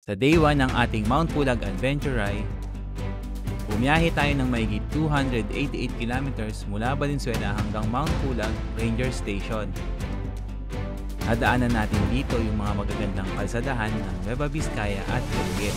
Sa day 1 ng ating Mount Pulag Adventure Ride, bumiyahe tayo ng mahigit 288 kilometers mula Valenzuela hanggang Mount Pulag Ranger Station. Nadaanan natin dito yung mga magagandang kalsadahan ng Nueva Vizcaya at Benguet.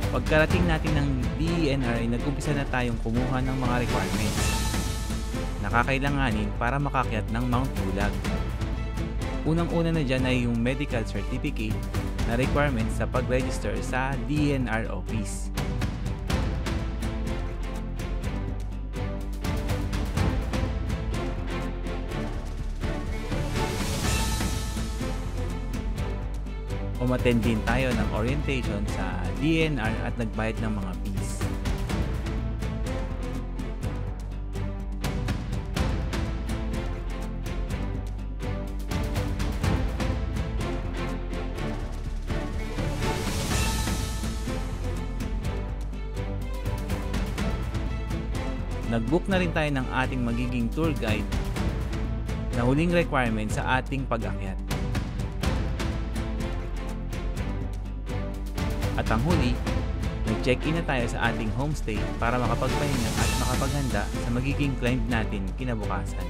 Pagkarating natin ng DENR ay nag-umpisa na tayong kumuha ng mga requirements na kakailanganin para makakyat ng Mount Pulag. Unang-una na dyan ay yung medical certificate na requirements sa pag-register sa DENR office. Umattend din tayo ng orientation sa DENR at nagbayad ng mga fees. Nag-book na rin tayo ng ating magiging tour guide na huling requirement sa ating pag-akyat. At ang huli, nag-check-in na tayo sa ating homestay para makapagpahinga at makapaghanda sa magiging climb natin kinabukasan.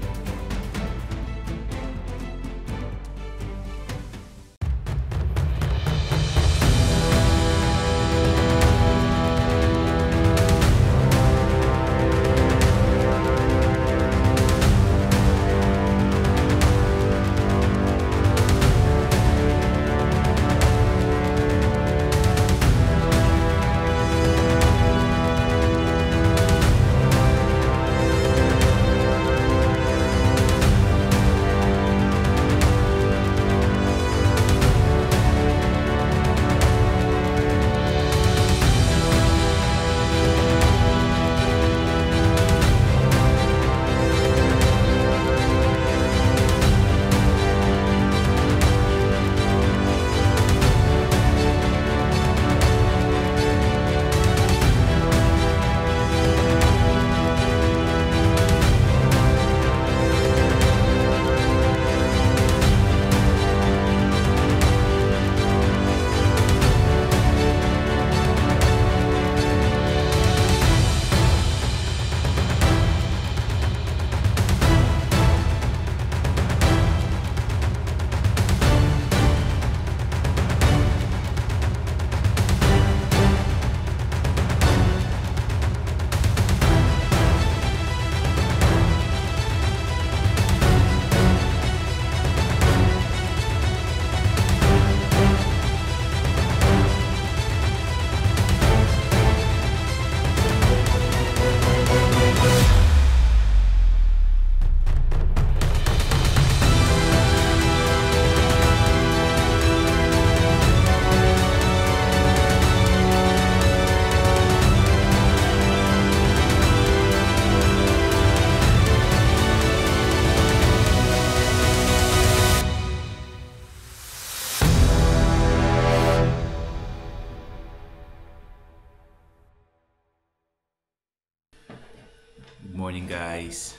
Good morning guys.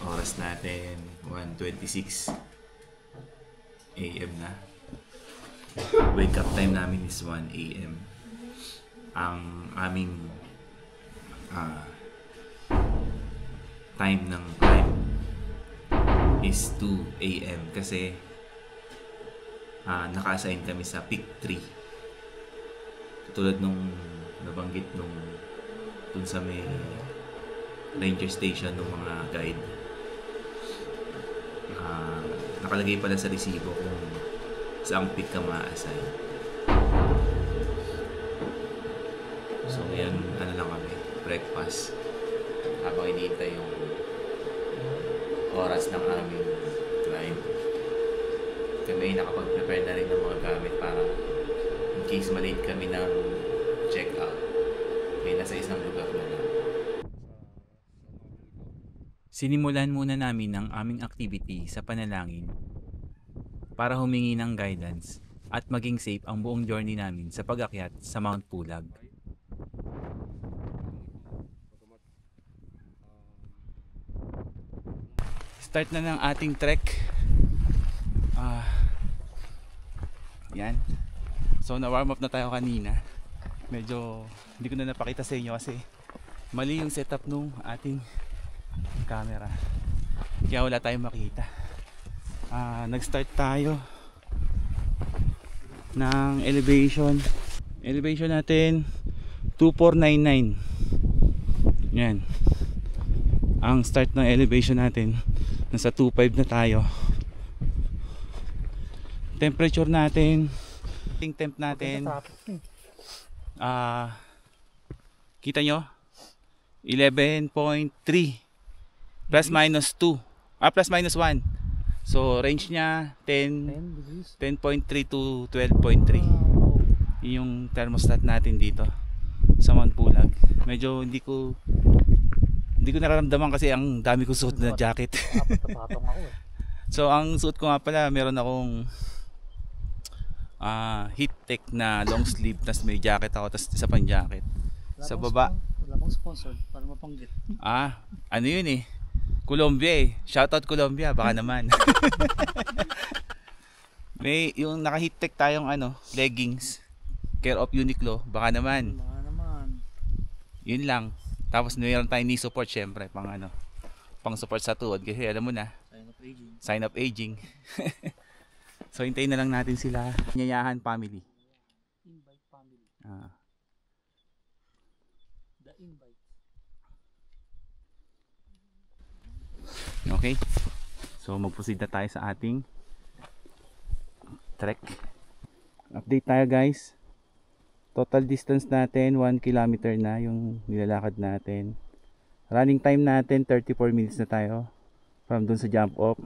Oras natin 1:26 AM na. Wake up time namin is 1 AM. Ang aming time ng climb is 2 AM kasi naka-assign kami sa peak 3. Tulad nung nabanggit nung dun sa may ranger station ng mga guide, nakalagay pala sa resibo kung saang peak ka ma-assign. So ngayon lang kami, breakfast habang iniintay yung oras ng aming climb. Kami nakapag-prepare na rin ng mga gamit para in case malate kami ng check-out, kaya nasa isang lugar na lang. Sinimulan muna namin ang aming activity sa panalangin para humingi ng guidance at maging safe ang buong journey namin sa pag-akyat sa Mount Pulag. Start na ng ating trek. Yan. So na-warm up na tayo kanina. Medyo hindi ko na napakita sa inyo kasi mali yung setup nung ating camera. Kaya wala tayong makita. Nag-start tayo ng elevation. Elevation natin 2499. Yan. Ang start ng elevation natin nasa 25 na tayo. Temperature natin, temp natin, kita nyo 11.3 plus minus 2, plus minus 1. So range nya 10.3 to 12.3 yung thermostat natin dito sa Mount Pulag. Medyo hindi ko nararamdaman kasi ang dami ko suot na jacket. So ang suot ko nga pala, meron akong heat tech na long sleeve, tas may jacket ako, tas isa pang jacket sa baba. Wala pang sponsor para mapanggit. Ano yun eh, Colombia eh. Shoutout Colombia, baka naman. May yung naka heat tech tayong leggings, care of Uniqlo, baka naman. Baka naman. Yun lang. Tapos mayroon tayong knee support, syempre pang support sa tuhod kasi alam mo na, sign of aging. So hintayin na lang natin sila. Nyayahan family. Invite family. The invite. Okay. So mag-proceed na tayo sa ating trek. Update tayo guys. Total distance natin 1 kilometer na yung nilalakad natin. Running time natin 34 minutes na tayo from dun sa jump off.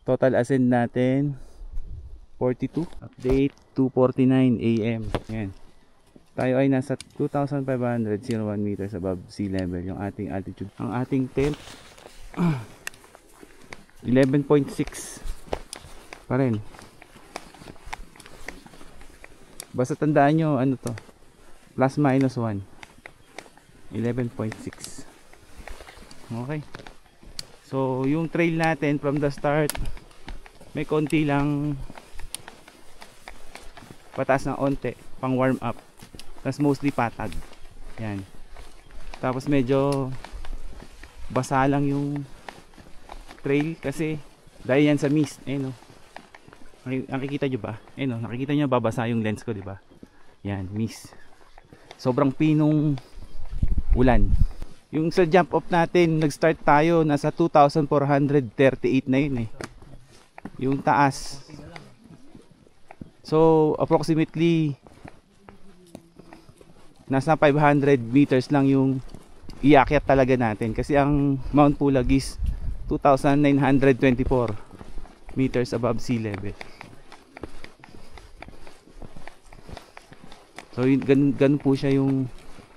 Total ascend natin 42. Update 2:49 AM. Yan. Tayo ay nasa 2,501 meters above sea level yung ating altitude. Ang ating tent 11.6 pa rin. Basta tandaan nyo to, plus minus 1, 11.6. Okay. So yung trail natin from the start, may konti lang pataas ng onte pang warm up, tas mostly patag. Yan. Tapos medyo basa lang yung trail kasi dahil yan sa mist. Nakikita nyo ba? Nakikita nyo babasa yung lens ko, di ba? Yan, mist. Sobrang pinong ulan. Yung sa jump off natin, nag-start tayo nasa 2,438 na yun eh. Yung taas. So approximately nasa 500 meters lang yung iakyat talaga natin kasi ang Mount Pulag is 2,924 meters above sea level. So ganun po siya, yung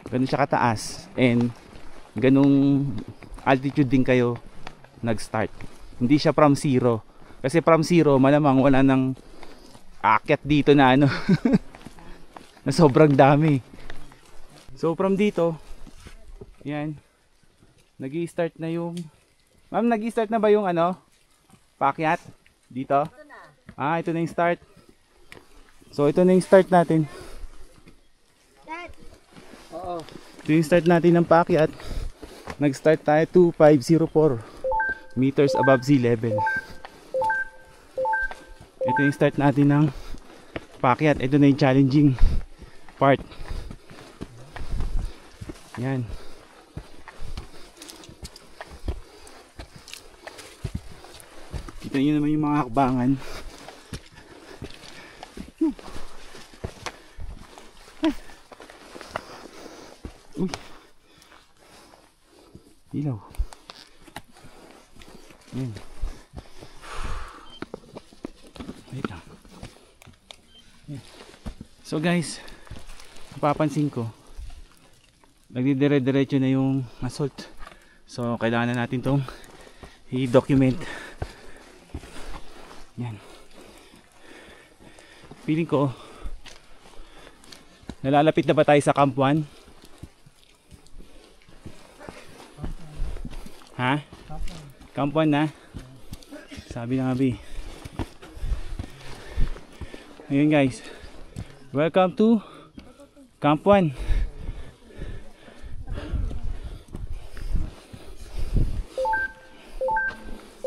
ganun siya kataas, and ganung altitude din kayo nag-start. Hindi siya from zero, kasi from zero malamang wala nang aakyat dito na na sobrang dami. So from dito, yan, nag-i-start na yung ma'am, nag-i-start na ba yung paakyat dito? Ito na yung start. So ito na yung start natin. Oo. Ito yung start natin ng paakyat. Nag-start tayo 2,504 meters above sea level. Ito yung start natin ng paakyat. Ito na yung challenging part. Yan. Kita nyo naman yung mga hakbangan. Uy. Ilaw. Yan. Wait lang. Yan. So guys, napapansin ko, nagdidire-diretso na yung assault. So kailangan na natin tong i-document. Yan. Feeling ko nalalapit na ba tayo sa Camp 1? Ha? Camp 1 na? Sabi ng Abi. Ayun guys, welcome to Camp 1.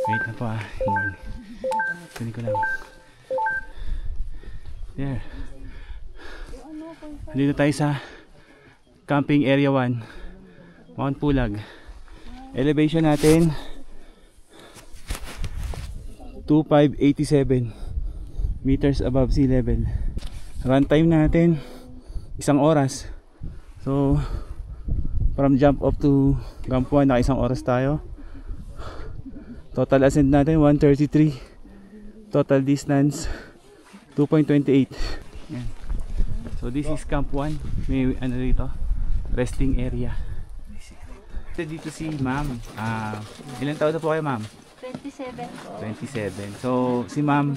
Wait na po ah. Kunin ko lang. There. Dito tayo sa camping area 1, Mount Pulag. Elevation natin 2587 meters above sea level. Run time natin 1 oras. So from jump off to Camp 1 naka 1 oras tayo. Total ascent natin 133. Total distance 2.28. Yan. So this is Camp 1. May ano dito, resting area. Dito si ma'am. Ilan taon na po kayo ma'am? 27 po. 27. So si ma'am,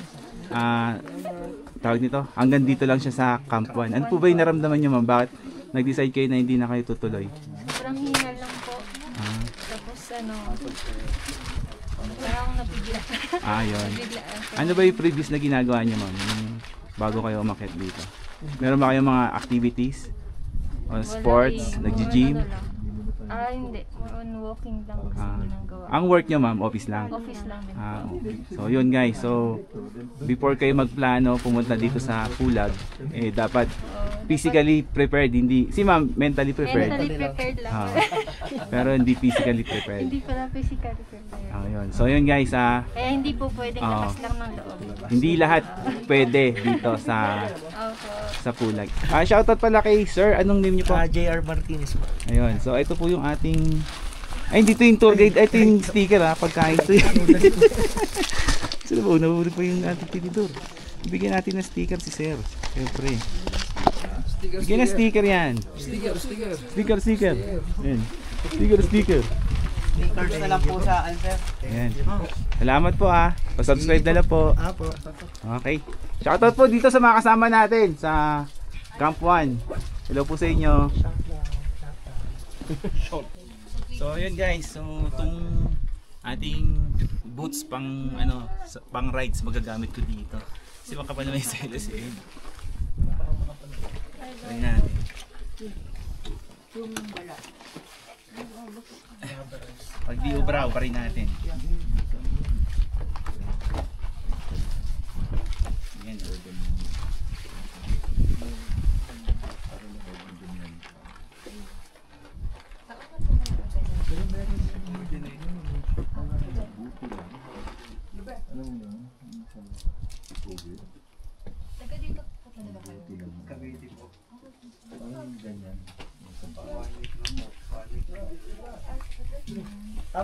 tawag nito, hanggang dito lang siya sa Camp 1. Ano po ba yung naramdaman niyo ma'am? Bakit nag-decide kayo na hindi na kayo tutuloy? Sobrang hingal lang po. Tapos ano, parang nabigla. Yun. Nabigla. Ano ba yung previous na ginagawa niyo ma'am? Bago kayo umakyat dito? Meron ba kayong mga activities? O sports? Nag-gym? Hindi. More on walking lang kasi ginagawa. Ang work niyo ma'am, office lang? Office lang din. Okay. So yun guys, so before kayo magplano pumunta dito sa Pulag, dapat physically prepared, hindi si ma'am mentally prepared. Mentally prepared lang. Pero hindi physically prepared. Hindi pala physically prepared. Yun. So yun guys, kaya hindi po pwedeng lakas lang ng loob. hindi lahat pwede dito sa Pulag. Shoutout pala kay sir, anong name niyo po? JR Martinez po. Ayun, so ito po yung ating dito yung tour guide, ito yung sticker pagkain ito. Sino ba, nahulog pa yung ating tinidor. Bigyan natin ng sticker si sir, siyempre. Bigyan ng sticker yan. Sticker. Ayan. Sticker. Stickers na lang po sa answer. Ayan. Salamat po pa-subscribe na lang po. Apo. Okay. Shoutout po dito sa mga kasama natin sa Camp 1. Hello po sa inyo. So yun guys, so itong ating boots pang pang rides magagamit ko dito. Kasi baka pa naman yung selos Try natin. Pag di ubraw pa rin natin. Yan.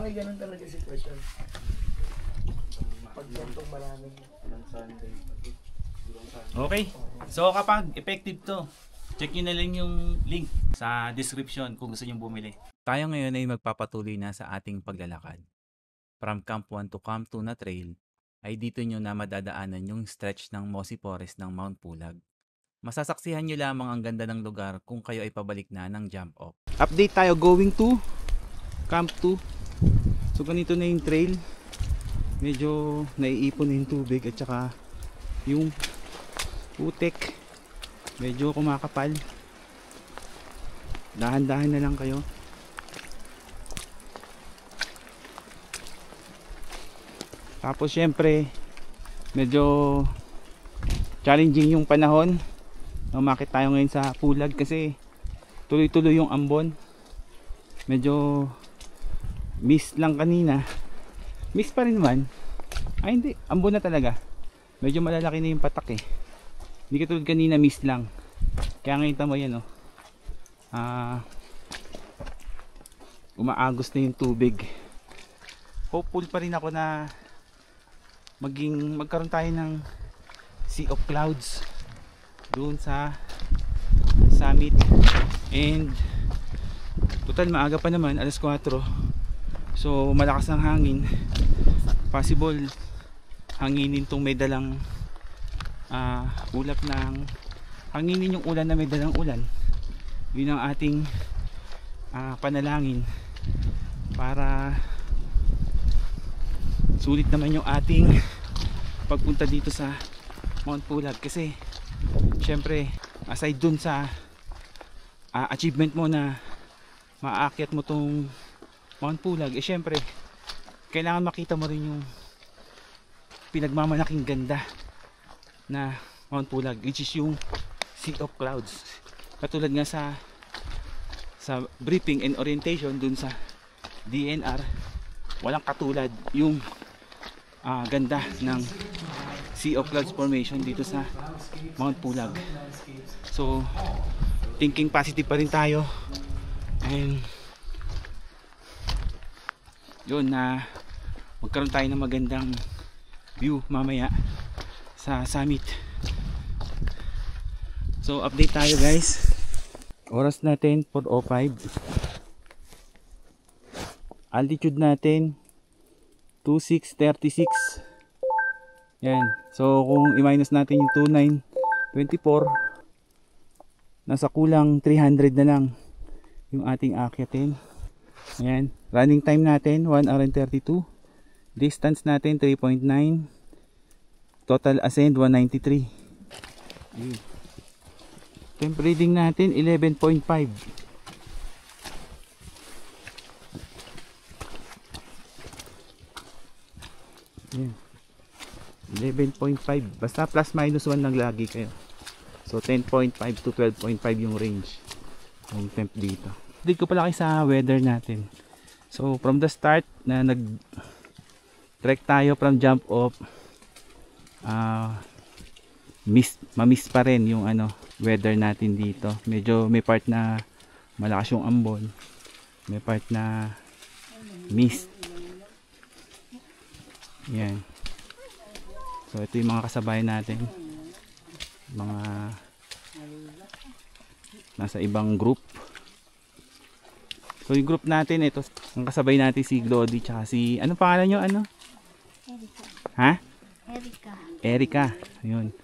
May ganun talaga sitwasyon. Pag gantong maraming Okay. So kapag effective to, check nyo na lang yung link sa description kung gusto nyo bumili. Tayo ngayon ay magpapatuloy na sa ating paglalakad. From Camp 1 to Camp 2 na trail, ay dito nyo na madadaanan yung stretch ng Mossy Forest ng Mount Pulag. Masasaksihan nyo lamang ang ganda ng lugar kung kayo ay pabalik na ng jump off. Update tayo going to Camp 2. So ganito na yung trail. Medyo naiipon na yung tubig at saka yung putik medyo kumakapal. Dahan-dahan na lang kayo. Tapos syempre medyo challenging yung panahon. Umakit tayo ngayon sa Pulag kasi tuloy-tuloy yung ambon. Medyo miss lang kanina. Miss pa rin naman. Hindi, ambon na talaga. Medyo malalaki na yung patak Hindi katulad kanina, miss lang. Kaya ngayon tama yan umaagos na yung tubig. Hopeful pa rin ako na magkaroon tayo ng sea of clouds doon sa summit. And total maaga pa naman, alas 4. So malakas ang hangin. Possible hanginin tong may dalang ulap ng hanginin yung ulan na may dalang ulan. Yun ang ating panalangin para sulit naman yung ating pagpunta dito sa Mount Pulag. Kasi syempre aside dun sa achievement mo na maaakyat mo tong Mount Pulag, syempre kailangan makita mo rin yung pinagmamalaking ganda na Mount Pulag, which is yung Sea of Clouds. Katulad nga sa briefing and orientation dun sa DNR, walang katulad yung ganda ng Sea of Clouds formation dito sa Mount Pulag. So thinking positive pa rin tayo, and yun na magkaroon tayo ng magandang view mamaya sa summit. So update tayo guys. Oras natin 4:05. Altitude natin 2636. Yan. So kung i-minus natin yung 2924, nasa kulang 300 na lang yung ating aakyatin. Ayan. Running time natin 1 hour and 32. Distance natin 3.9. Total ascend 193. Temp reading natin 11.5. Ayan. 11.5. Basta plus minus 1 lang lagi kayo. So 10.5 to 12.5 yung range yung temp dito. Dito ko pala kayo sa weather natin. So from the start na trek tayo from jump off, mamiss pa rin yung weather natin dito. Medyo may part na malakas yung ambon, may part na mist. Yan. So ito yung mga kasabayan natin, mga nasa ibang group. So yung group natin, ito ang kasabay natin si Glody tsaka si, anong pangalan nyo? Erika. Ha? Erika. Erika. Ayun.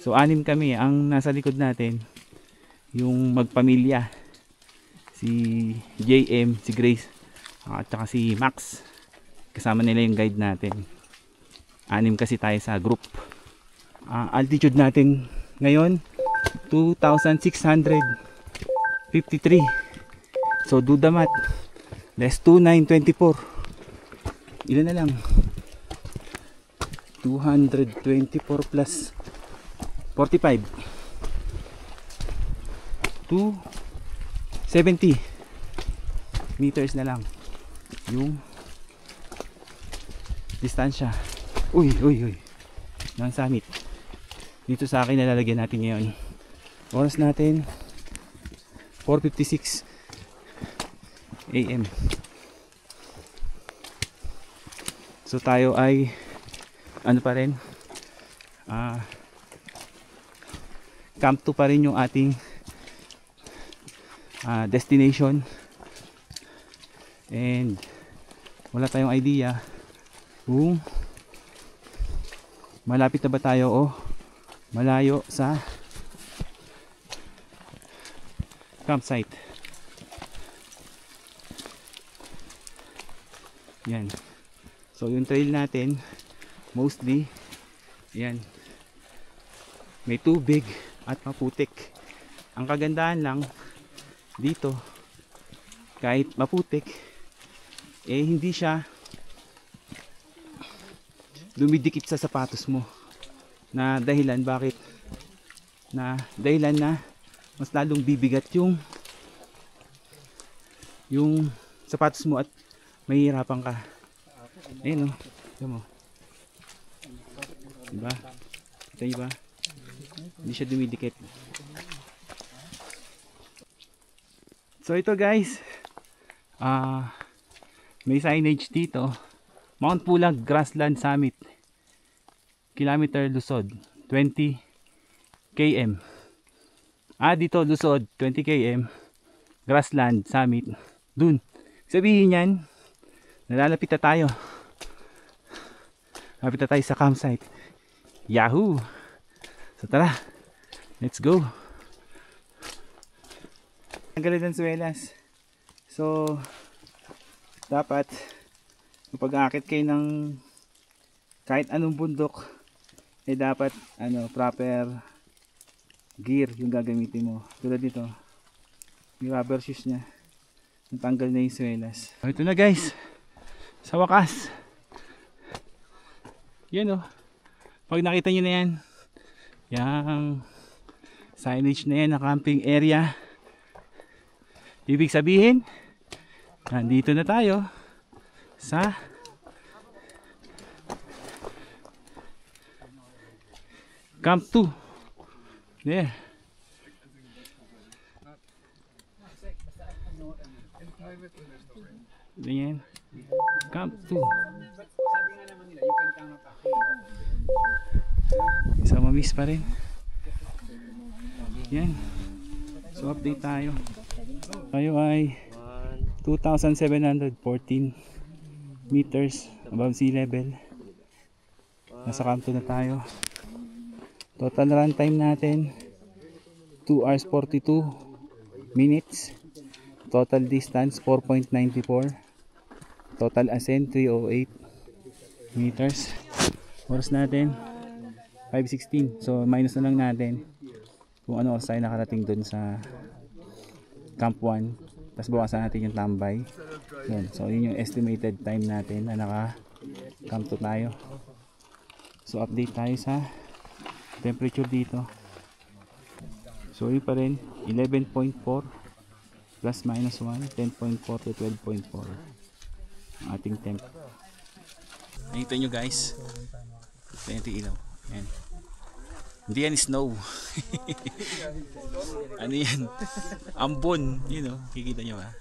So 6 kami. Ang nasa likod natin yung magpamilya, si JM, si Grace, at saka si Max. Kasama nila yung guide natin. 6 kasi tayo sa group. Altitude natin ngayon 2,653. So do the math. Less 2,924. Ilan na lang? 224 plus 45. 270 meters na lang yung distansya. Uy. Ng summit. Dito sa akin nalalagyan natin ngayon. Oras natin 4:56 AM. So tayo ay pa rin, camp 2 pa rin yung ating destination, and wala tayong idea kung malapit na ba tayo o malayo sa campsite. Yan. So yung trail natin mostly yan, may tubig at maputik. Ang kagandahan lang dito, kahit maputik, hindi siya dumidikit sa sapatos mo, na dahilan na mas lalong bibigat yung sapatos mo at mahihirapan ka. Ayun, ito mo. Diba? Ito ba? Hindi siya dumidikit. So ito guys, may signage dito. Mount Pulag Grassland Summit, kilometer Lusod 20 km. Dito Lusod 20 km, Grassland Summit dun. Sabihin yan, nalalapit na tayo. Lapit na tayo sa campsite. Yahoo! So tara, let's go. Ang galing ng Suelas. So dapat kapag aakit kayo ng kahit anong bundok, eh dapat proper gear yung gagamitin mo. Tulad nito, yung rubber shoes nya, natanggal na yung Suelas. So, ito na guys, sa wakas. Yan o, pag nakita nyo na yan, yung signage na yan na camping area, ibig sabihin nandito na tayo sa Camp 2. There. Ganyan. Camp 2. Isa mamiss pa rin. Yan. So update tayo. Tayo ay 2,714 meters above sea level. Nasa Camp 2 na tayo. Total run time natin 2 hours 42 minutes. Total distance 4.94. Total ascent 308 meters. Oras natin 5:16. So minus na lang natin kung ano oras tayo nakarating dun sa Camp 1. Tapos bawasan natin yung tambay. Yan. So yun yung estimated time natin na naka Camp 2 tayo. So update tayo sa temperature dito. So yun pa rin 11.4 plus minus 1, 10.4 to 12.4 ang ating temp. Nakita nyo guys, ito yung ilaw. Yan. Hindi yan snow. Ano yan? Ambon. Yun o, kikita nyo ba?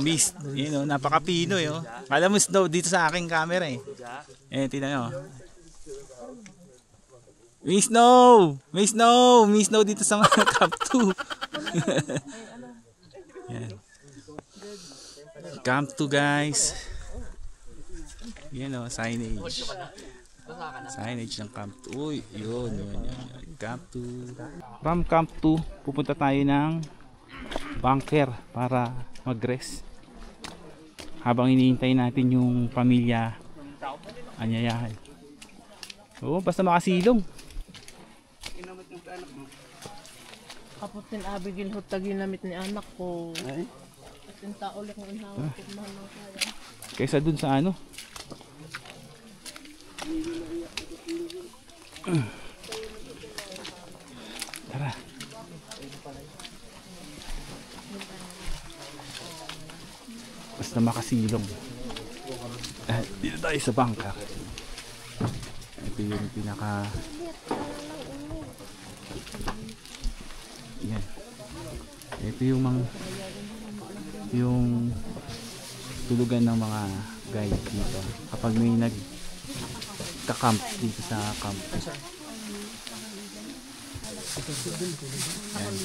Mist. Yun o, napaka-Pinoy o. Alam mo snow dito sa aking camera eh. Eh, tingnan nyo. May snow! May snow! May snow dito sa mga Camp 2. Yan. Camp 2 guys. Yan o, signage. Signage ng Camp 2. Uy, yun. Camp 2. From Camp 2, pupunta tayo ng bunker para mag-rest. Habang iniintay natin yung pamilya anyayahan. Oo, basta makasilong. Kapot din Abigail hutag ginamit ni anak ko. Ay? At yung tao lang ang hawak ko mahal ng kaya. Kaysa dun sa ano? Tara. Basta makasilong. Dito tayo sa bunker. Ito yung pinaka yan. Ito yung tulugan ng mga guide dito kapag may nagka-camp dito sa camp. Yan.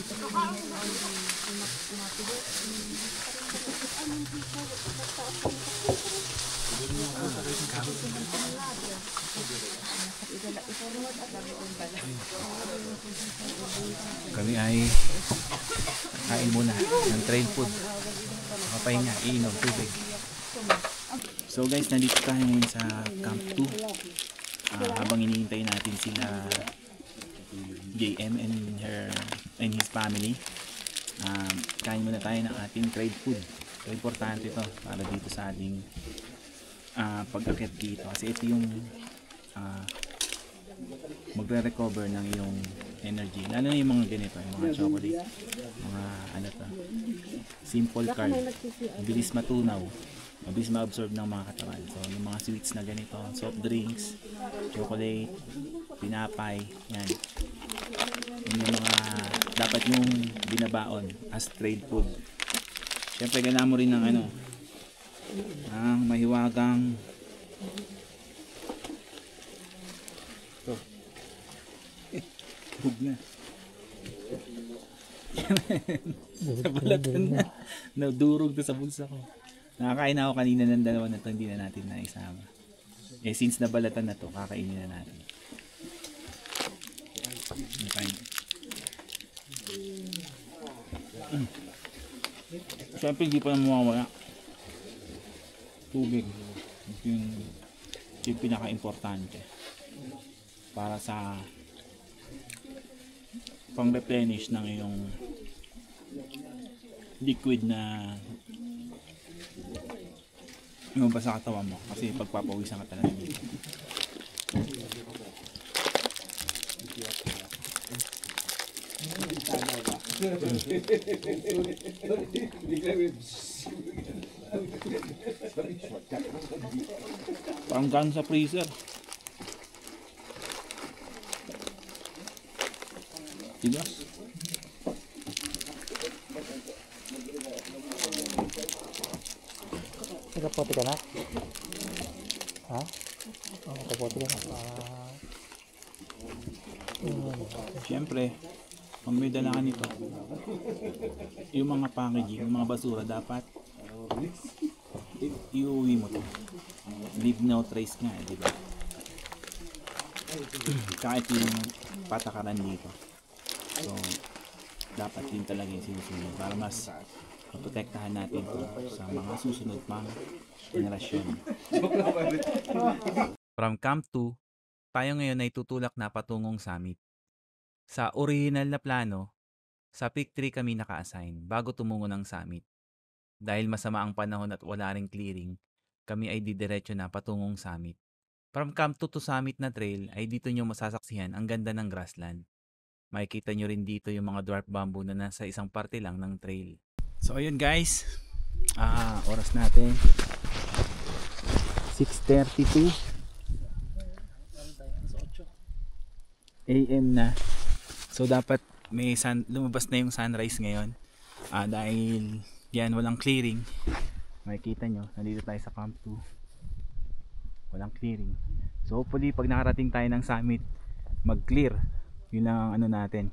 Kami ay kain muna ng trail food, makapahinga, iinom, tubig. So guys, nandito tayo ngayon sa Camp 2 habang iniintay natin sila JM and his family. Kain muna tayo ng ating trail food. So importante ito para dito sa ating pag-akit dito kasi ito yung magre-recover ng iyong energy, lalo na yung mga ganito, yung mga chocolate, mga ano to, simple carb, mabilis matunaw, mabilis ma-absorb ng mga katawan. So yung mga sweets na ganito, soft drinks, chocolate, tinapay, yan yung mga dapat yung binabaon as trade food. Syempre ganahan mo rin ng ano, ang mahiwagang hug na. Nabalatan na. Nadurog na sa bulsa ko. Nakakain na ako kanina ng dalawa na ito, hindi na natin naisama. Eh since nabalatan na to, kakainin na natin. Siyempre hindi pa na mawawala. Tubig. Yung pinaka-importante. Para sa pang-replenish ng iyong liquid na yung ba sa katawan mo. Kasi pagpapawisan ka talaga dito. Parang gano'n sa freezer. Tigas. Nakapote ka na? Ha? Nakapote ka na? Siyempre, pag may dala ka nito, yung mga packaging, yung mga basura dapat iuwi mo to. Leave no trace nga, di ba? Kahit yung patakaran dito. So, dapat din talaga yung sinusunod para mas maprotektahan natin ito sa mga susunod pang generasyon. From Camp 2, tayo ngayon ay tutulak na patungong summit. Sa original na plano, sa Peak 3 kami naka-assign bago tumungo ng summit. Dahil masama ang panahon at wala ring clearing, kami ay didiretso na patungong summit. From Camp 2 to summit na trail ay dito nyo masasaksihan ang ganda ng grassland. Makikita nyo rin dito yung mga dwarf bamboo na nasa isang parte lang ng trail. So ayun guys, oras natin 6:32 AM na. So dapat may lumabas na yung sunrise ngayon. Dahil yan walang clearing. Makikita nyo, nandito tayo sa Camp 2. Walang clearing. So hopefully pag nakarating tayo ng summit, mag-clear. Yun lang ang ano natin.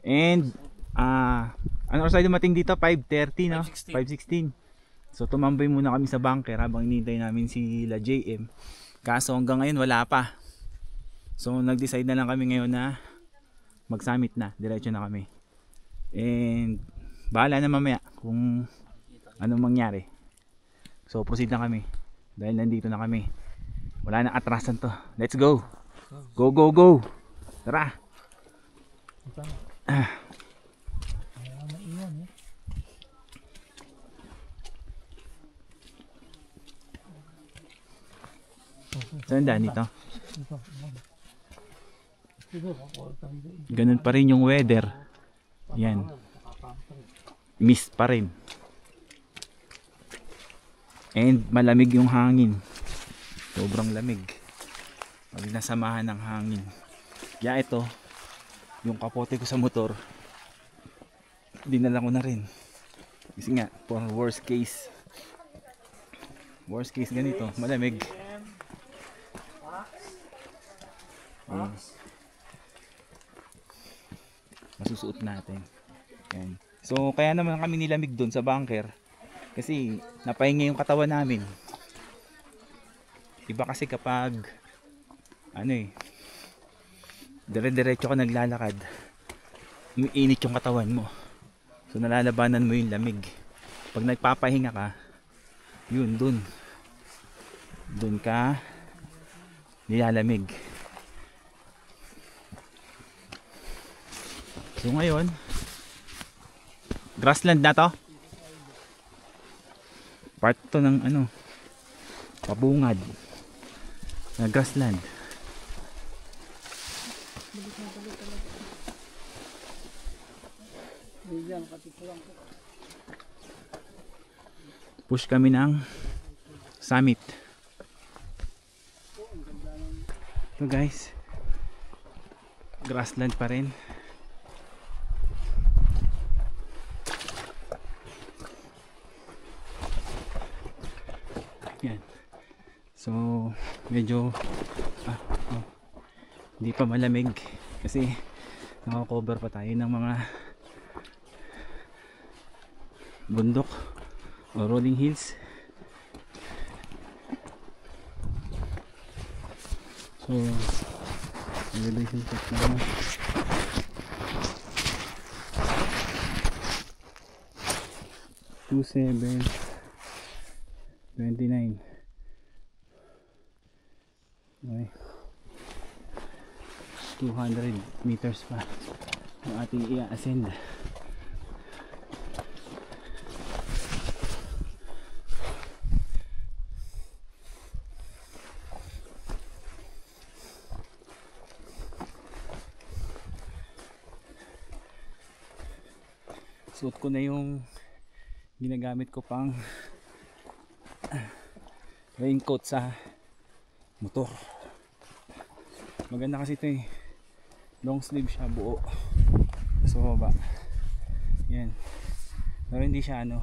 And ano oras tayo dumating dito? 5:30 no? 5:16. So tumambay muna kami sa bunker habang hinihintay namin sila JM. Kaso hanggang ngayon wala pa. So nag-decide na lang kami ngayon na mag-summit na, diretso na kami. And bahala na mamaya kung anong mangyari. So proceed na kami. Dahil nandito na kami. Wala na atrasan to. Let's go. Go go go. Tara. Saan daan dito? Ganun pa rin yung weather. Yan. Mist pa rin. And malamig yung hangin. Sobrang lamig. Pag nasamahan ng hangin. Kaya ito, yung kapote ko sa motor, dinala ko na rin. Kasi nga, for worst case ganito, malamig. Masusuot natin. Yan. So kaya naman kami nilamig doon sa bunker kasi napahinga yung katawan namin. Iba kasi kapag dire-diretso ka naglalakad, umiinit yung katawan mo. So nalalabanan mo yung lamig. Pag nagpapahinga ka, yun doon ka nilalamig. So ngayon, grassland na to. Part to ng pabungad na grassland. Push kami ng summit. So guys, grassland pa rin. Yan. So medyo hindi pa malamig kasi naka-cover pa tayo ng mga bundok o rolling hills. So elevation check na. 27, 29. Okay. 200 meters pa ang ating i-ascend. Suot ko na yung ginagamit ko pang raincoat sa motor. Maganda kasi ito eh, long sleeve siya, buo sa baba. Yan, pero hindi siya ano,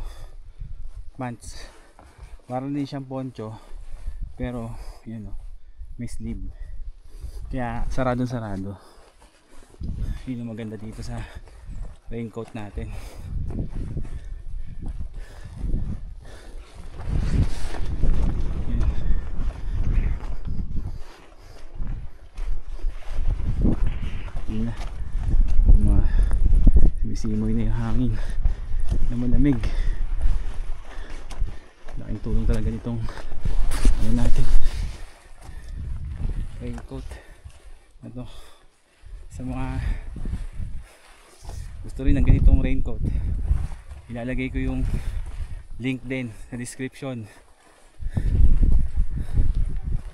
pants, parang din siyang poncho, pero yan o, may sleeve, kaya sarado. Yun ang maganda dito sa raincoat natin. Yun na, simoy na yung hangin na malamig. Laking tulong talaga nitong ano natin, raincoat na to. Sa mga gusto rin ng ganitong raincoat, ilalagay ko yung link din sa description.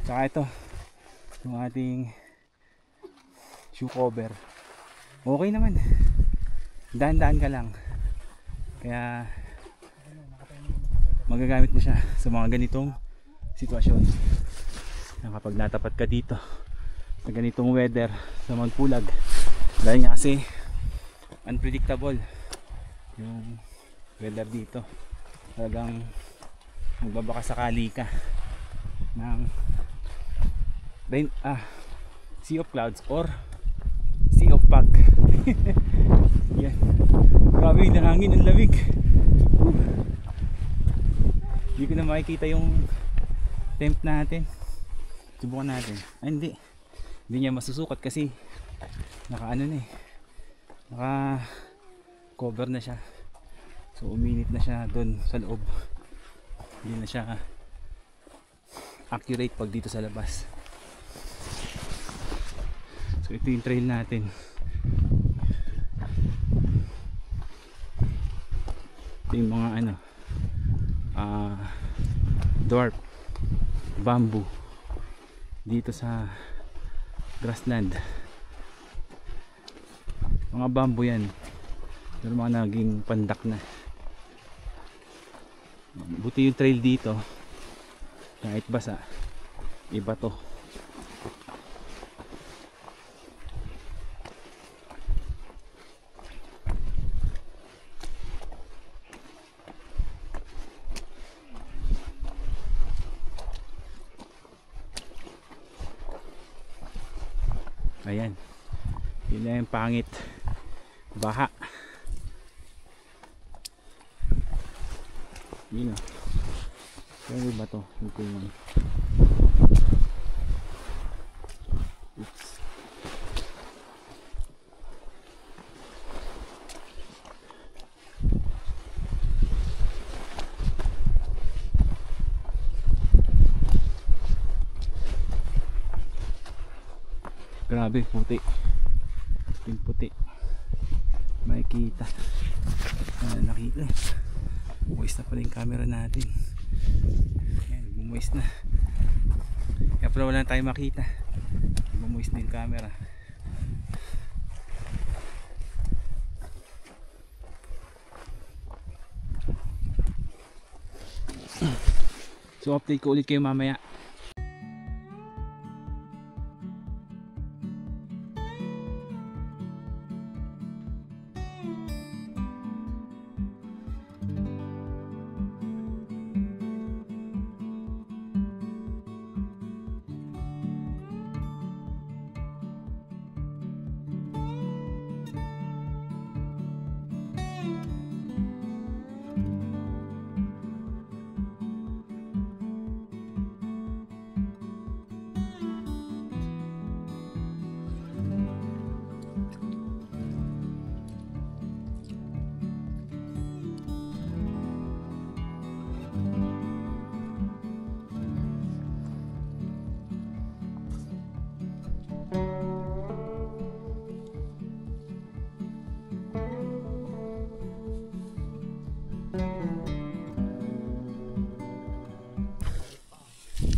Tsaka ito, yung ating shoe cover, okay naman, dahan-dahan ka lang, kaya magagamit mo siya sa mga ganitong sitwasyon. Kapag natapat ka dito sa ganitong weather sa Mount Pulag, dahil nga kasi unpredictable yung weather dito, talagang magbabaka sakali ka ng rain, sea of clouds or sea of fog. Yan, grabe yung hangin, ang lamig. Hindi ko na makikita yung temp natin. Subukan natin. Hindi niya masusukat kasi naka ano na eh, naka cover na siya, so uminit na siya doon sa loob, hindi na siya accurate pag dito sa labas. So ito yung trail natin. Ito yung mga ano, dwarf bamboo dito sa grassland. Mga bamboo yan, pero mga naging pandak na. Buti yung trail dito, kahit basa, iba to. Ayan, yun na yung pangit, baha. Yun o, kaya ba to yung kulman? Oops. Grabe, puti. Yung puti makikita, nakita. Moist na pala yung camera natin. Ayan, bumumoist na, kaya pala wala na tayo makita. Bumumoist na yung camera. So update ko ulit kayo mamaya.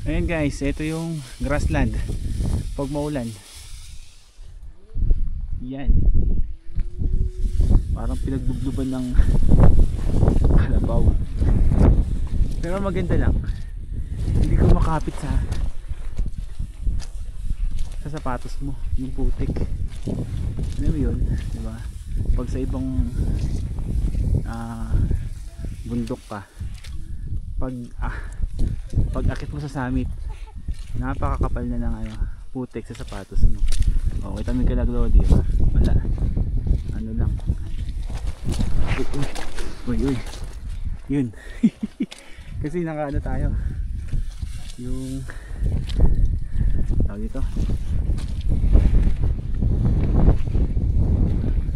Ayan guys, ito yung grassland pag maulan. Yan. Parang pinagbubluban ng kalabaw. Pero maganda lang. Hindi ko makapit sa sapatos mo, yung putik. Ano mo yun, diba? Pag sa ibang bundok ka, pag akit mo sa summit, napakakapal na ng putik sa sapatos mo. O, kita mo yung kalaglodi, diba? Wala, ano lang. Uy, yun. Kasi nakaano tayo, yung tawag dito,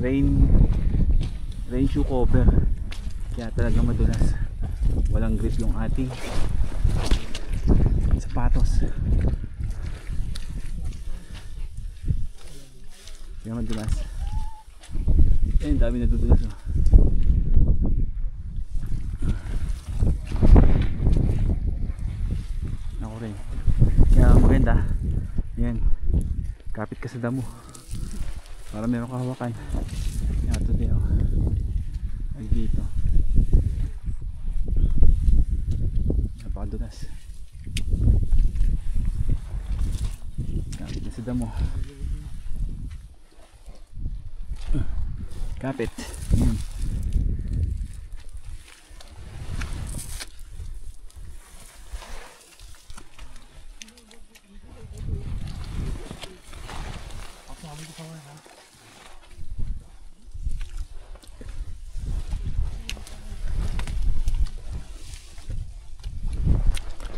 rain shoe cover, kaya talaga madulas, walang grip yung ating sapatos, kaya madulas. Ayun, dami nadudulas oh. Ako rin, kaya maganda yan, kapit ka sa damo para meron ka hawakan. Yan, ito din oh, ay dito napakadulas, kapit na sa damo, kapit.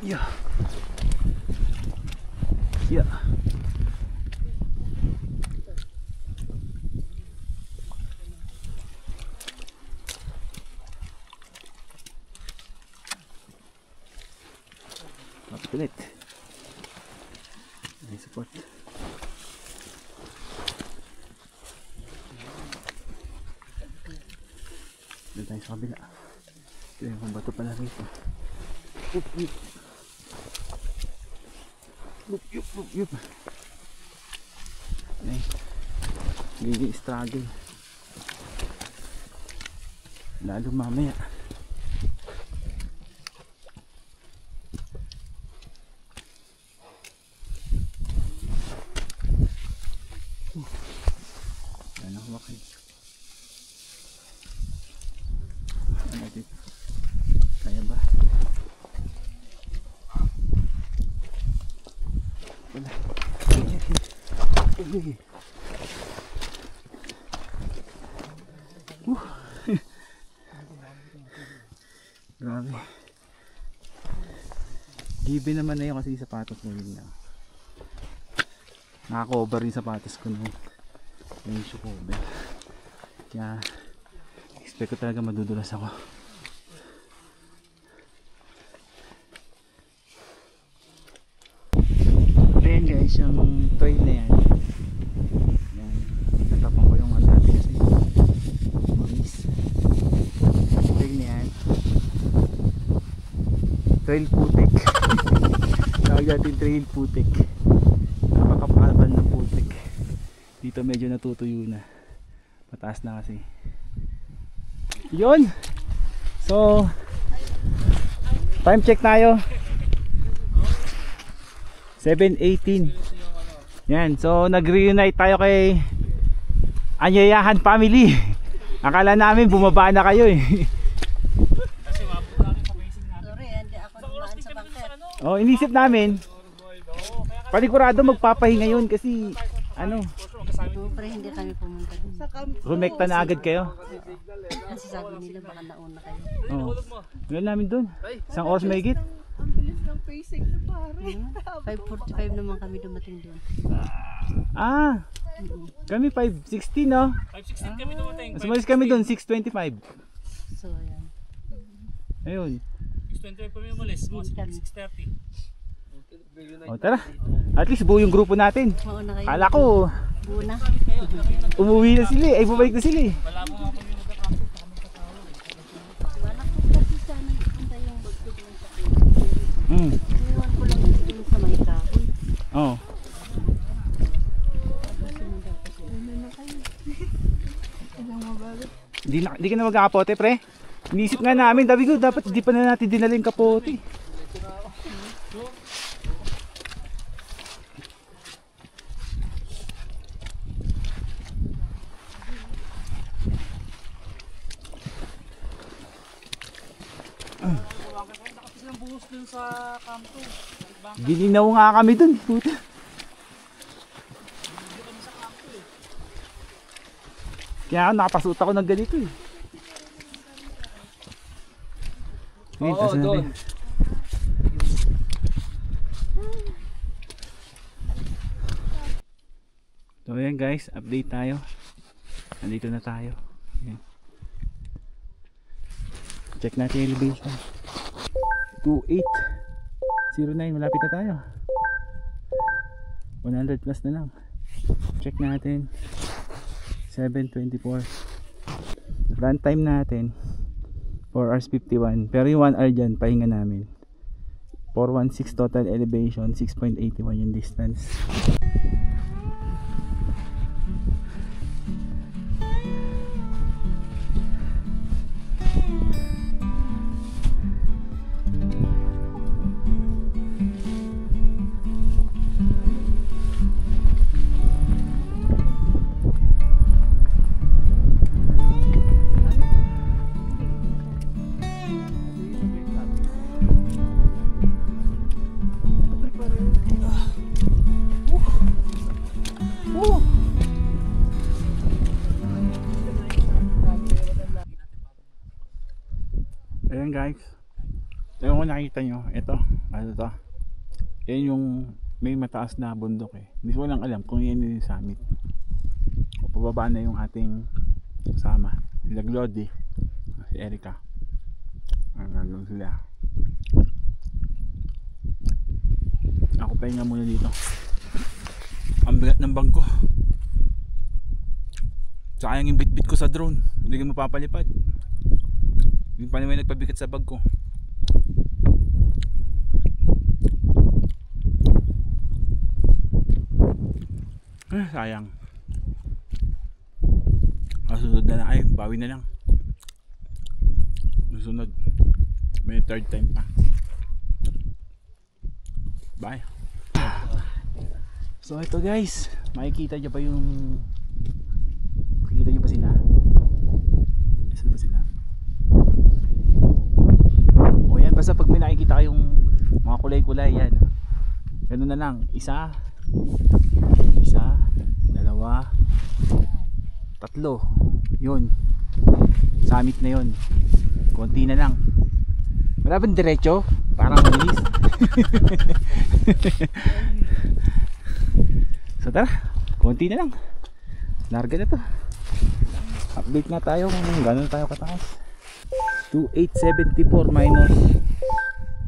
Yeah. Yeah. Ulit. May support. Doon tayo sa kabila. Ito yung bato pala rito. Yup. Ay, hindi struggle. Lalo mamaya. Yan ang wakay. Ano dito? Kaya ba? Wala. Grabe. Given naman na yun kasi yung sapatos mo yun na. Naka-cover yung sapatos ko nung yung shoe cover. Kaya expect ko talaga madudulas ako. Ayan guys, yung trail na yan. Yan. Natapang ko yung natin kasi mamis. Trail na yan. Trail putik. Tawag natin trail putik. Napakapakabal ng putik. Dito medyo natutuyo na. Mataas na kasi. Yun! So time check tayo. 7:18. Yan, so nag-reunite tayo kay Anyayahan family. Akala namin bumaba na kayo eh. Oh, inisip namin panigurado magpapahinga yun kasi ano, Pre, hindi kami pumunta dun. rumekta na agad kayo. Kasi sabi nila baka nauna kayo. Oh. Wala namin dun. Isang oras may higit. Ang bilis ng pacing na pare. 5:45 naman kami dumating doon. Ah, kami 5:16 no? 5:16 kami dumating. Mas umalis kami dun 6:25. So, ayan. Ayun. 6:25 kami umalis, mga 6:30. O tara. At least buo yung grupo natin. Mauna kayo. Kala ko Buo na. umuwi na sila eh. Ay bumalik na sila eh. Wala po nga kami nagka-campus, kami katawag. Wala ko kasi sana punta yung bagtog lang sa kuya. Mm. Iniwan ko lang yung Hindi ka na mag-aapote, pre. Inisip nga namin, sabi ko, dapat di pa na natin dinala yung kapote. Ang buhos dun sa kanto. Gininaw nga kami dun. Puta. Kaya nakapasuot ako ng ganito eh. Oo, doon. So ayan guys, update tayo. Nandito na tayo. Ayan. Check natin yung elevation. 2809, malapit na tayo. 100 plus na lang. Check natin. 7:24. Run time natin 4 hours 51. Pero yung 1 hour dyan, pahinga namin. 416 total elevation, 6.81 yung distance. Ayan guys, yung kung nakikita nyo, ito, ano to, yan yung may mataas na bundok eh. Hindi ko lang alam kung yan yung summit o pababa na yung ating kasama, sila Glody, si Erica, ang gagawin sila. Ako pahinga muna dito, ang bigat ng bag ko, sayang yung bit-bit ko sa drone, hindi ko mapapalipad. Yung pa naman nagpabigat sa bag ko. Sayang. Susunod na lang. Ay, bawi na lang. Susunod. May third time pa. Bye. So ito guys, makikita nyo ba yung... Makikita nyo ba sila? Saan ba sila? O yan, basta pag may nakikita kayong mga kulay-kulay yan, ganun na lang, isa, dalawa, tatlo, yun, summit na yun, konti na lang. Wala bang diretso? Parang malis. So tara, konti na lang, larga na to. Update nga tayo kung gano'n tayo kataas. 2874 minus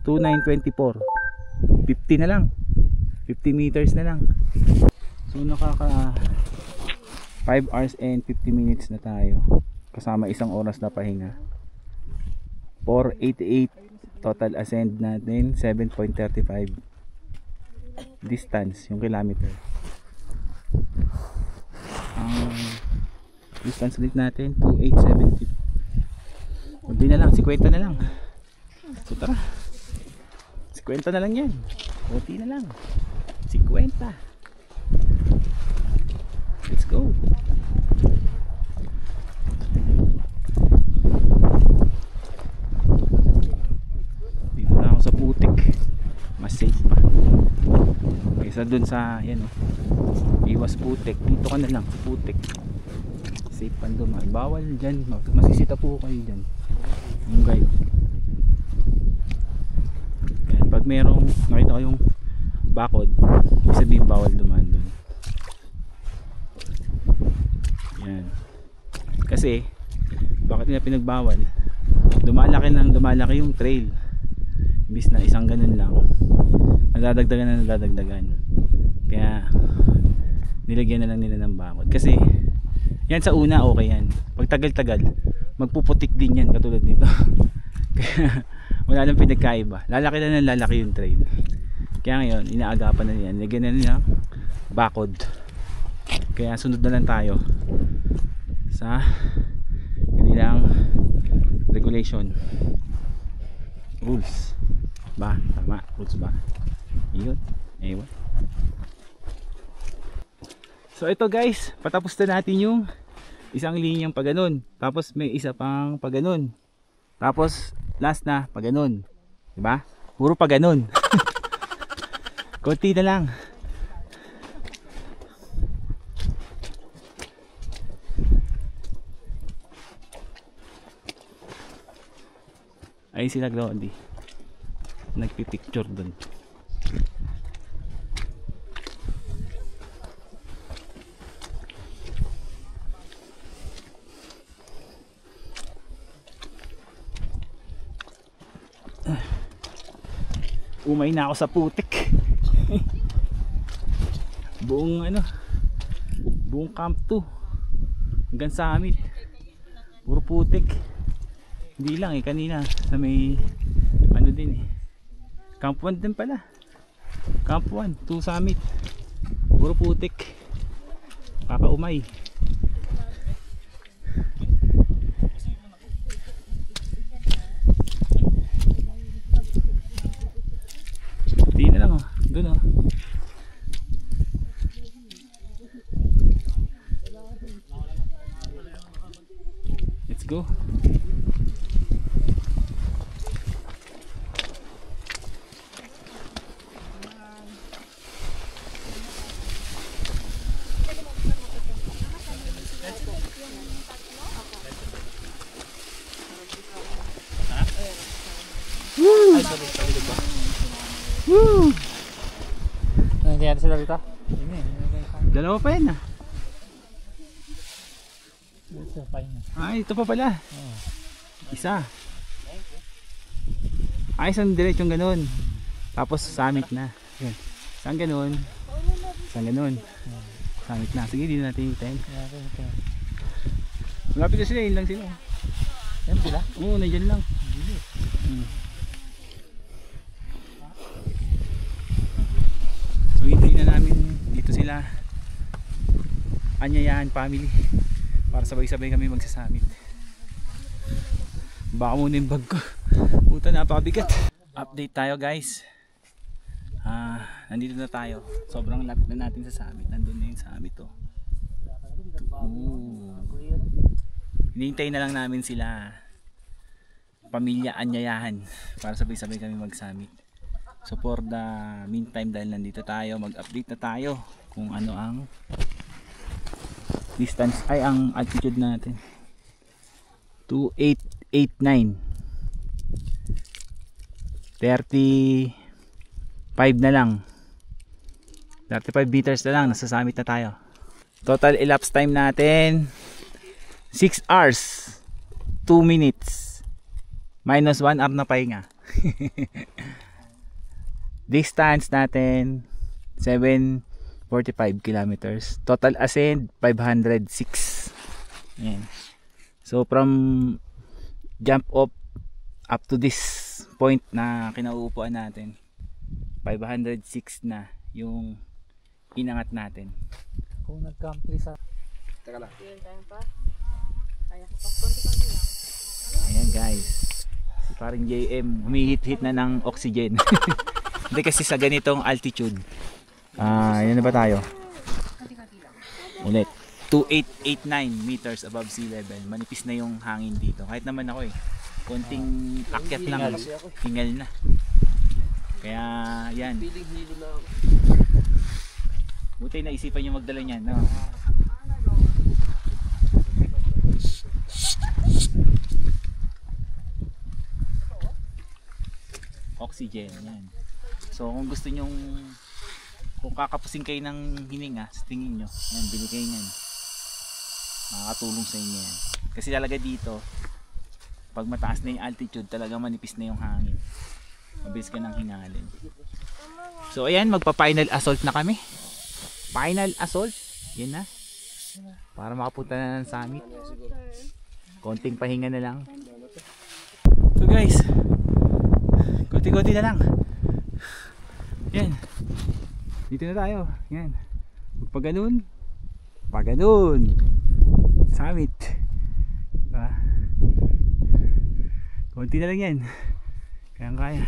2924, 50 na lang, 50 meters na lang. So nakaka 5 hours and 50 minutes na tayo kasama isang oras na pahinga. 488 total ascend natin, 7.35 distance yung kilometer. Ang distance ulit natin 2870. Hindi na lang, 50 na lang. So tara, 50 na lang yan, 40 na lang, 50. Let's go. Dito na ako sa putik, mas safe pa kaysa dun sa yan, iwas putik. Dito ka na lang sa putik, safe pa dumaan. Bawal dyan, masisita po kayo dyan yung guide. Yan, pag merong nakita kayong bakod, ibig sabihin bawal dumaan dun. Yan, kasi bakit nila pinagbawal? Lumalaki yung trail, imbis na isang ganun lang, nadadagdagan. Kaya nilagyan na lang nila ng bakod. Kasi yan sa una okay yan, pag tagal-tagal magpuputik din yan katulad nito. Kaya wala nang pinagkaiba, lalaki na ng lalaki yung trail. Kaya ngayon inaagapan na yan, nilagyan na nila bakod. Kaya sunod na lang tayo sa operation. Rules. Ba? Tama. Rules ba? Yun. Ewan. So ito guys, patapos na natin yung isang linyang paganon. Tapos may isa pang paganon. Tapos last na paganon. Diba? Puro paganon. Konti na lang. Ayun sila Glody. Nagpipicture dun. Umay na ako sa putik. Buong Camp 2 hanggang Summit puro putik. Hindi lang kanina sa may din Camp 1 din pala. Camp 1 to Summit puro putik. Kakaumay. Di na lang dun let's go. Woo! Nandiyan sila dito? Dalawa pa yan Ito pa yun. Ay, ito pa pala. Isa. Ay, isang diretsong ganun. Tapos Summit na. Yan. Isang ganun. Isang ganun. Summit na. Sige, dito natin itin. Malapit na sila, yun lang sila. Yan sila? Oo, nandiyan lang. So hintayin na namin dito sila Anyayahan family para sabay-sabay kami magsasamit. Baka muna yung bag ko. Puta, napakabigat. Update tayo guys. Nandito na tayo. Sobrang lapit na natin sa summit. Nandun na yung summit hinihintay na lang namin sila pamilya Anyayahan para sabay-sabay kami mag-summit. So for the meantime, dahil nandito tayo, mag-update na tayo kung ano ang distance ay ang altitude natin. 2889. 35 na lang. 35 meters na lang, nasa summit na tayo. Total elapsed time natin 6 hours 2 minutes minus 1 hour na pahinga. Distance natin 745 kilometers. Total ascend 506. Ayan. So from jump off up to this point na kinauupuan natin, 506 na yung inangat natin. Kung nag-country sa... Ayan guys, si paring JM humihit-hit na ng oxygen. Hindi kasi sa ganitong altitude. Yan na ba tayo? Ulit 2889 meters above sea level. Manipis na yung hangin dito. Kahit naman ako konting akyat lang, hingal na. Kaya yan, buti na isipan nyo magdala nyan, no? Oxygen, yan. So kung gusto nyong, kung kakapusin kayo ng hininga sa tingin nyo, yan, bili kayo nyan. Makakatulong sa inyo yan. Kasi talaga dito, pag mataas na yung altitude, talaga manipis na yung hangin. Mabilis ka nang hingalin. So ayan, magpa-final assault na kami. Final assault, yan na. Para makapunta na ng summit. Konting pahinga na lang. So guys, konti-konti na lang. Yan. Dito na tayo. Yan. Magpaganon. Paganon. Summit. Diba? Kunti na lang yan. Kaya.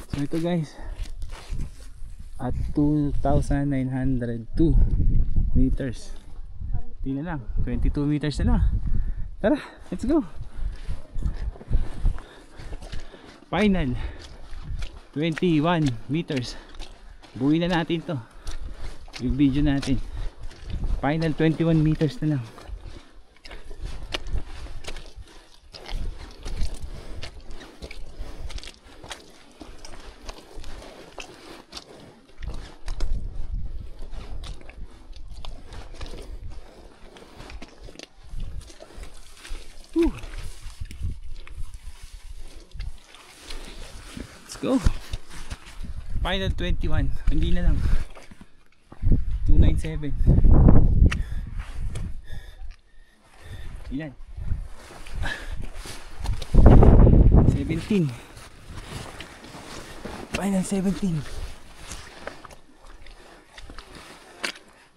So ito guys, at 2,902 meters. Hindi na lang, 22 meters na lang. Tara, let's go. Final 21 meters. Buuin na natin to, yung video natin. Final 21 meters na lang. Go. Final 21. Hindi na lang. 297. Yan. 17. Final 17.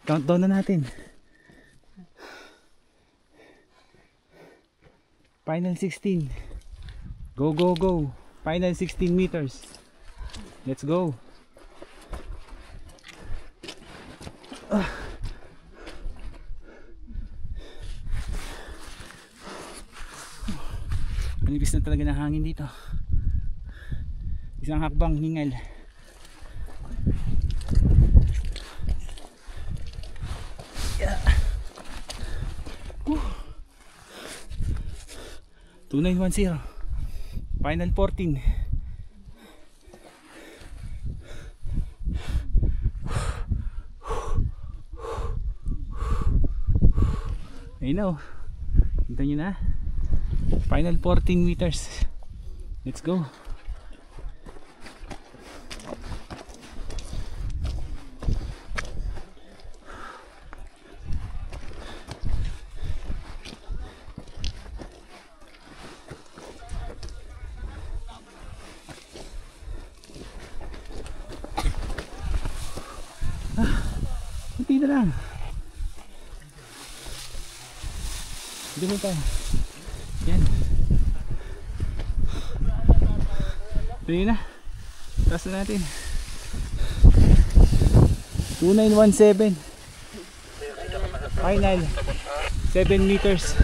Countdown na natin. Final 16. Go, go, go. Final 16 meters. Let's go. Manipis na talaga ng hangin dito. Isang hakbang hingal. Yeah. 2910. Final 14. Ayun na, kita nyo na. Final 14 meters. Let's go. Kunti na lang. Hindi mo tayo. Yan. Pwede na. Taas na natin. 2917. Final 7 meters.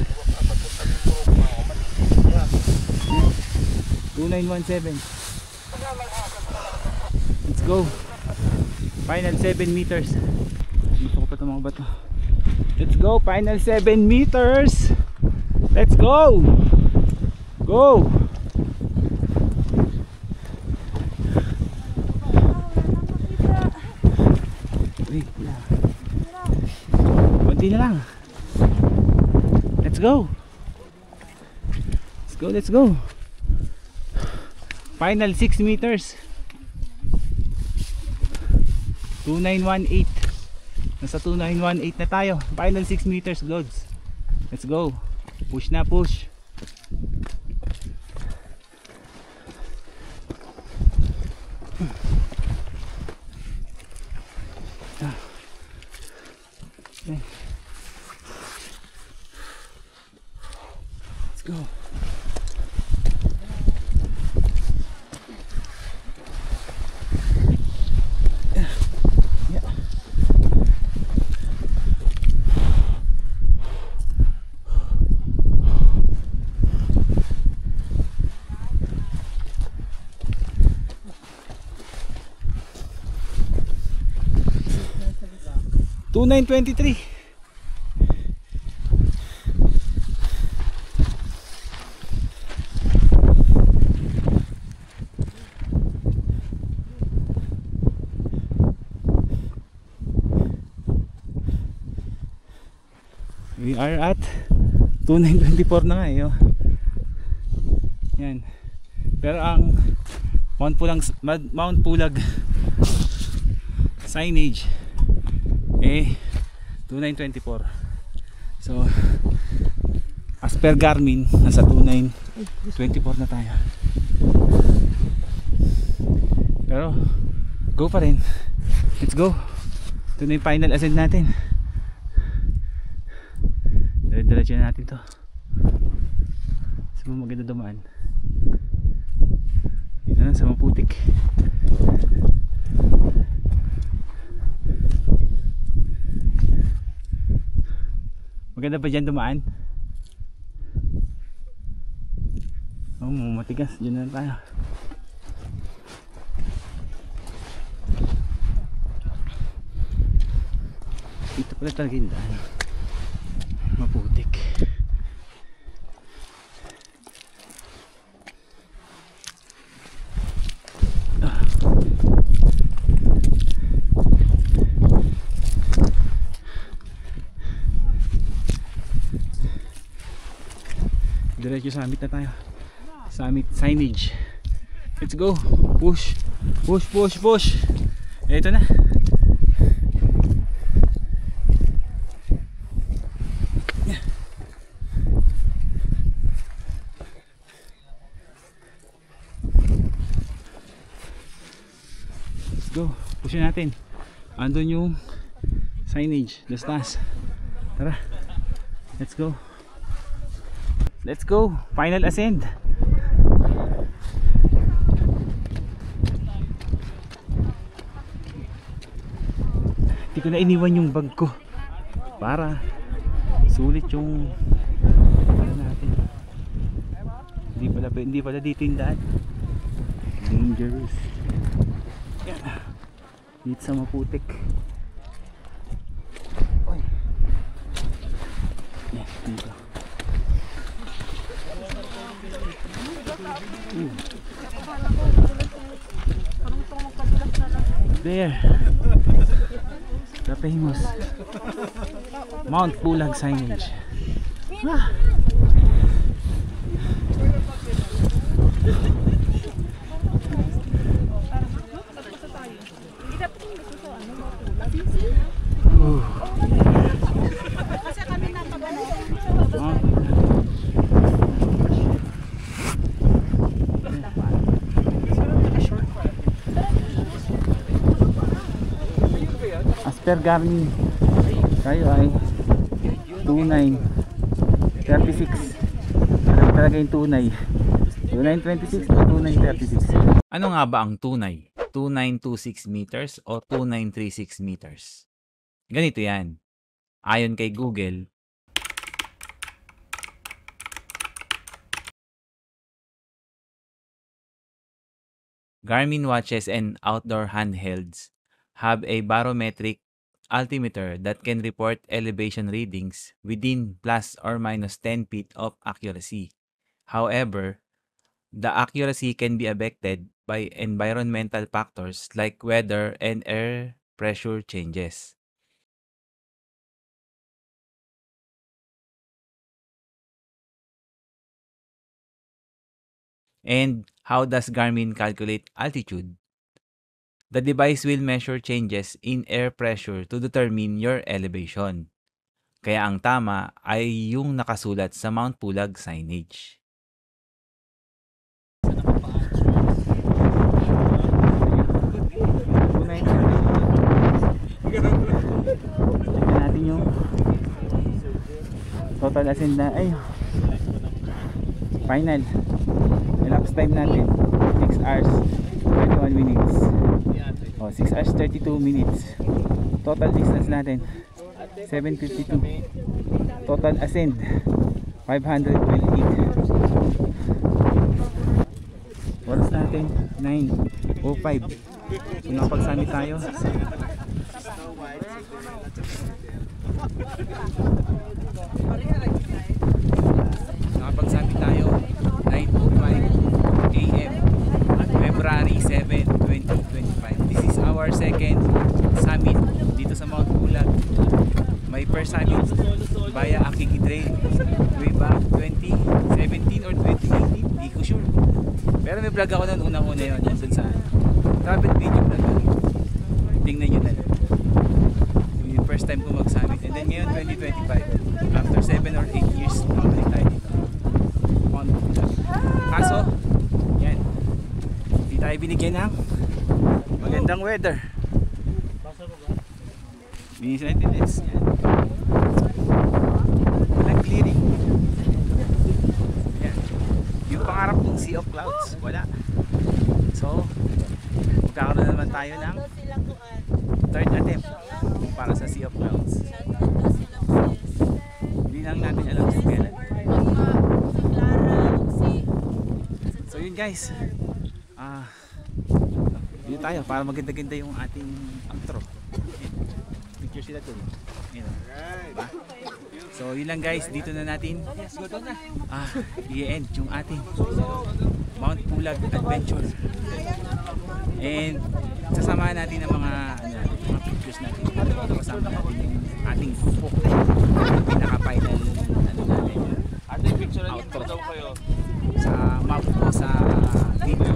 2917. Let's go. Final 7 meters. Gusto ko pa itong mga bato. Let's go. Final 7 meters. Let's go. Go. Wait lang. Kunti na lang. Let's go. Let's go. Let's go. Final 6 meters. 2918. Nasa 2918 na tayo. Final 6 meters, Gods. Let's go. Push na, push. Okay. Let's go. Yeah. 2923. We are at 2924 na nga eh. Oh. Yan. Pero ang Mount Pulag signage eh 2924. So as per Garmin nasa 2924 na tayo. Pero go pa rin. Let's go. Ito na yung final ascent natin. Diretso na natin to. maganda dumaan. Dito na sa maputik. Maganda ba dyan dumaan? Oh, matigas. Dyan na tayo. Dito pala talaga yung daan. Maputik. Diretso summit na tayo. Summit signage. Let's go. Push. Push, push, push. Ito na. Let's go. Pushin natin. Andun yung signage. The stars. Tara. Let's go. Let's go. Final ascend. Hindi ko na iniwan yung bag ko para sulit yung ano natin. Hindi pala dito yung daan. Dangerous. Yan. Dito sa maputik. Oy. Yan, dito. There, the famous Mount Pulag signage. Ah. Per Garmin tayo ay 2936. Alam talaga yung tunay 2926 o 2936. Ano nga ba ang tunay? 2926 meters o 2936 meters? Ganito yan. Ayon kay Google, Garmin watches and outdoor handhelds have a barometric altimeter that can report elevation readings within plus or minus 10 feet of accuracy. However, the accuracy can be affected by environmental factors like weather and air pressure changes. And how does Garmin calculate altitude? The device will measure changes in air pressure to determine your elevation. Kaya ang tama ay yung nakasulat sa Mount Pulag signage. Tignan natin yung total ascend na ay final elapsed time natin 6 hours 21 minutes. 6 hours 32 minutes. Total distance natin 752. Total ascend 528. Oras natin 9:05. Kung nakapag-summit tayo, Nakapag-summit tayo 9:05 AM February 7, 2025. This is our second summit dito sa Mount Pulag. My first summit via Akiki Trail way back 2017 or 2018, hindi ko sure. Pero may vlog ako noon, unang-una yun, dun sa travel video vlog. Tingnan nyo na lang. Yung first time ko mag-summit. And then ngayon 2025, after 7 or 8 years, nakabalik tayo dito. Mount Pulag. Kaso, yan, hindi tayo binigyan ng magandang weather. Binis natin this. Yan. Walang clearing. Yan. So, magkakaroon na naman tayo ng third attempt para sa Sea of Clouds. Hindi lang natin alam kung kailan. So yun guys, dito tayo para maganda-ganda yung ating outro. Picture sila dun. Diba? So yun lang guys, dito na natin i-end yung ating Mount Pulag adventure. And sasamahan natin ang mga pictures natin. Kasama natin yung ating grupo. Pinaka-final natin. Outro. Sa map ko sa video.